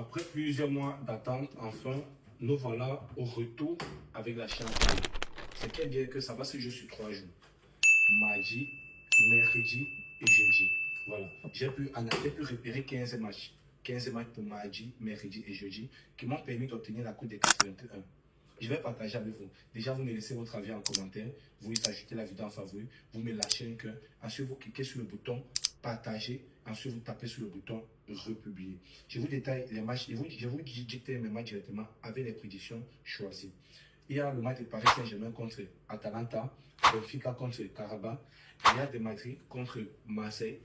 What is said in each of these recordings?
Après plusieurs mois d'attente, enfin, nous voilà au retour avec la Champions League. C'est qui est bien que ça va se jouer sur 3 jours. Mardi, mercredi et jeudi. Voilà. J'ai pu repérer 15 matchs. 15 matchs pour mardi, mercredi et jeudi qui m'ont permis d'obtenir la Coupe des 81. Je vais partager avec vous. Déjà, vous me laissez votre avis en commentaire. Vous ajoutez la vidéo en favori. Vous me lâchez un cœur. Ensuite, vous cliquez sur le bouton partager. Ensuite, vous tapez sur le bouton republier. Je vous détaille les matchs. Je vous dicte mes matchs directement avec les prédictions choisies. Il y a le match de Paris Saint-Germain contre Atalanta, Benfica contre Karabakh, Real de Madrid contre Marseille,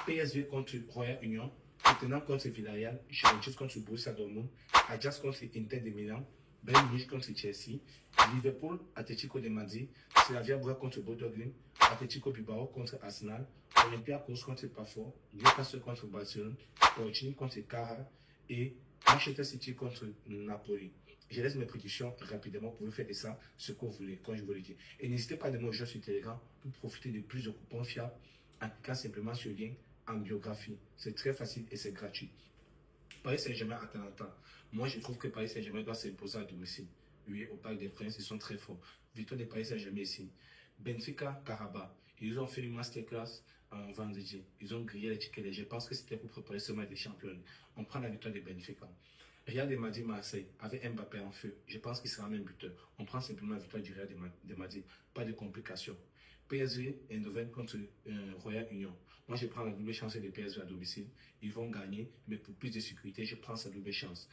PSV contre Royal Union, Tottenham contre Villarreal, Juventus contre Borussia Dortmund, Ajax contre Inter de Milan, Bayern Munich contre Chelsea, Liverpool, Atlético de Madrid, Slavia Prague contre Bodo Glimt, Atlético Bilbao contre Arsenal, Olympiakos contre Pafos, Newcastle contre Barcelone, Sporting contre Cara et Manchester City contre Napoli. Je laisse mes prédictions rapidement pour vous faire de ça ce que vous voulez, quand je vous le dis. Et n'hésitez pas à me rejoindre sur Telegram pour profiter de plus de coupons fiables en cliquant simplement sur le lien en biographie. C'est très facile et c'est gratuit. Paris Saint-Germain Atalanta. Moi, je trouve que Paris Saint-Germain doit s'imposer à domicile. Oui, au Parc des Princes, ils sont très forts. Victoire de Paris Saint-Germain ici. Benfica, Karabakh. Ils ont fait une masterclass vendredi. Ils ont grillé les tickets. Et je pense que c'était pour préparer ce match des champions. On prend la victoire de Benfica. Real de Madrid Marseille avec Mbappé en feu. Je pense qu'il sera même buteur. On prend simplement la victoire du Real de Madrid. Pas de complications. PSV Eindhoven contre Royal Union. Moi, je prends la double chance des PSV à domicile. Ils vont gagner, mais pour plus de sécurité, je prends sa double chance.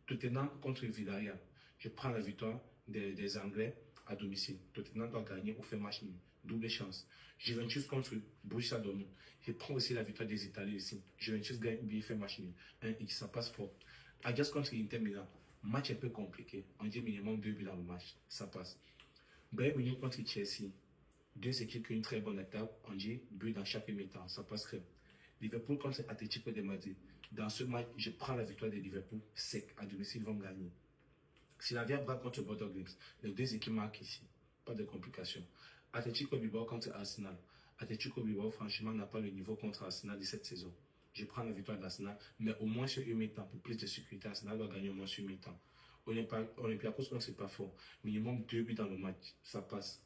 Tottenham contre Villarreal. Je prends la victoire des Anglais à domicile. Tottenham doit gagner ou faire match nul. Double chance. Juventus contre Borussia Dortmund. Je prends aussi la victoire des Italiens ici. Juventus gagne ou bien fait match nul. 1x, ça passe fort. Ajax contre Inter Milan. Match un peu compliqué. On dit minimum 2 buts dans le match. Ça passe. Bayern Munich contre Chelsea. Deux équipes qui ont une très bonne attaque. On dit but dans chaque mi-temps. Ça passerait. Liverpool contre Atlético de Madrid. Dans ce match, je prends la victoire de Liverpool sec. À domicile, ils vont gagner. Slavia Prague contre Bodo Glimt. Les deux équipes marquent ici. Pas de complications. Atlético Bilbao contre Arsenal. Atlético Bilbao, franchement, n'a pas le niveau contre Arsenal de cette saison. Je prends la victoire d'Arsenal, mais au moins sur une mi-temps. Pour plus de sécurité, Arsenal doit gagner au moins sur une mi-temps. Olympiakos contre c'est pas fort. Minimum 2 buts dans le match. Ça passe.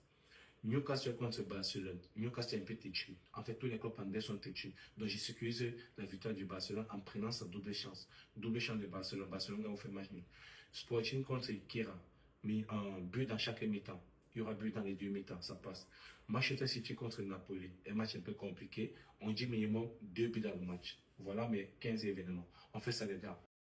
Newcastle contre Barcelone. Newcastle est un peu têtu. En fait, tous les clubs anglais sont têtus. Donc, j'ai sécurisé la victoire du Barcelone en prenant sa double chance. Double chance de Barcelone. Barcelone a fait match nul. Sporting contre Kira. Mais un but dans chaque mi-temps. Il y aura but dans les deux mi-temps. Ça passe. Manchester City contre Napoli. Un match un peu compliqué. On dit minimum 2 buts dans le match. Voilà mes 15 événements. On fait ça, les gars.